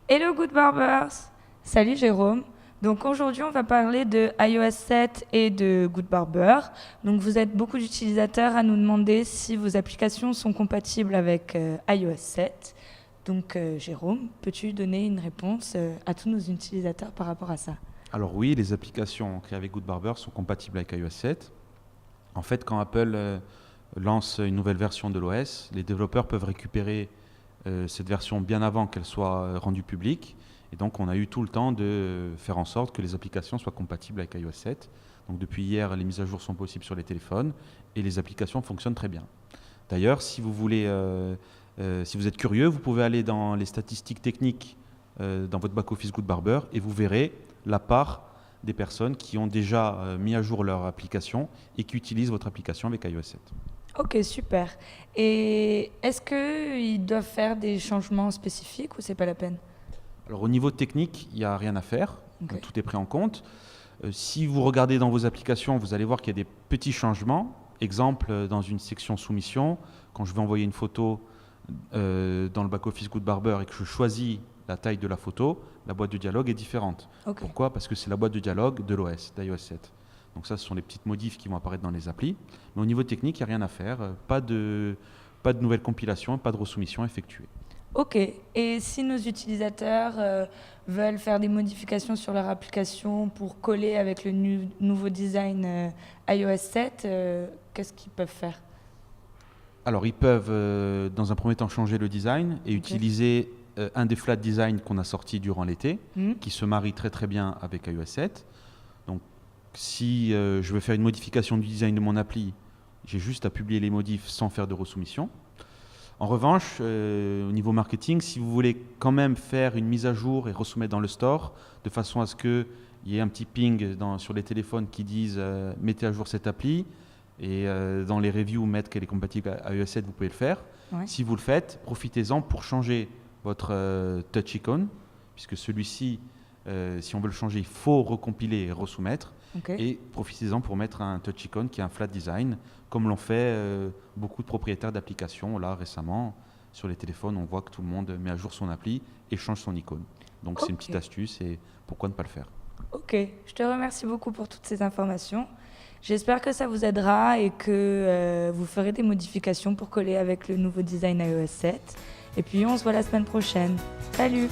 Hello Good Barbers! Salut Jérôme. Donc aujourd'hui, on va parler de iOS 7 et de Good Barber. Donc vous êtes beaucoup d'utilisateurs à nous demander si vos applications sont compatibles avec iOS 7. Donc Jérôme, peux-tu donner une réponse à tous nos utilisateurs par rapport à ça? Alors oui, les applications créées avec Good Barber sont compatibles avec iOS 7. En fait, quand Apple lance une nouvelle version de l'OS, les développeurs peuvent récupérer cette version bien avant qu'elle soit rendue publique. Et donc, on a eu tout le temps de faire en sorte que les applications soient compatibles avec iOS 7. Donc, depuis hier, les mises à jour sont possibles sur les téléphones et les applications fonctionnent très bien. D'ailleurs, si vous voulez, si vous êtes curieux, vous pouvez aller dans les statistiques techniques dans votre back-office Good Barber et vous verrez la part des personnes qui ont déjà mis à jour leur application et qui utilisent votre application avec iOS 7. Ok, super. Et est-ce qu'ils doivent faire des changements spécifiques ou c'est pas la peine? Alors au niveau technique, il n'y a rien à faire, Ok. tout est pris en compte. Si vous regardez dans vos applications, vous allez voir qu'il y a des petits changements. Exemple, dans une section soumission, quand je vais envoyer une photo dans le back-office Good Barber et que je choisis la taille de la photo, la boîte de dialogue est différente. Ok. Pourquoi? Parce que c'est la boîte de dialogue de l'OS, d'iOS 7. Donc ça, ce sont les petites modifs qui vont apparaître dans les applis. Mais au niveau technique, il n'y a rien à faire. Pas de nouvelle compilation, pas de resoumission effectuée. Ok. Et si nos utilisateurs veulent faire des modifications sur leur application pour coller avec le nouveau design iOS 7, qu'est-ce qu'ils peuvent faire? Alors, ils peuvent, dans un premier temps, changer le design et Ok. utiliser un des flat design qu'on a sorti durant l'été, Hmm. qui se marie très très bien avec iOS 7. Donc, si je veux faire une modification du design de mon appli, j'ai juste à publier les modifs sans faire de resoumission. En revanche, au niveau marketing, si vous voulez quand même faire une mise à jour et resoumettre dans le store, de façon à ce qu'il y ait un petit ping sur les téléphones qui disent mettez à jour cette appli, et dans les reviews mettre qu'elle est compatible à iOS 7, vous pouvez le faire. Ouais. Si vous le faites, profitez-en pour changer votre touch icon, puisque celui-ci, si on veut le changer, il faut recompiler et resoumettre. Ok. Et profitez-en pour mettre un touch icon qui est un flat design, comme l'ont fait beaucoup de propriétaires d'applications. Là, récemment, sur les téléphones, on voit que tout le monde met à jour son appli et change son icône. Donc c'est une petite Ok. astuce et pourquoi ne pas le faire? Ok. Je te remercie beaucoup pour toutes ces informations. J'espère que ça vous aidera et que vous ferez des modifications pour coller avec le nouveau design iOS 7. Et puis on se voit la semaine prochaine. Salut!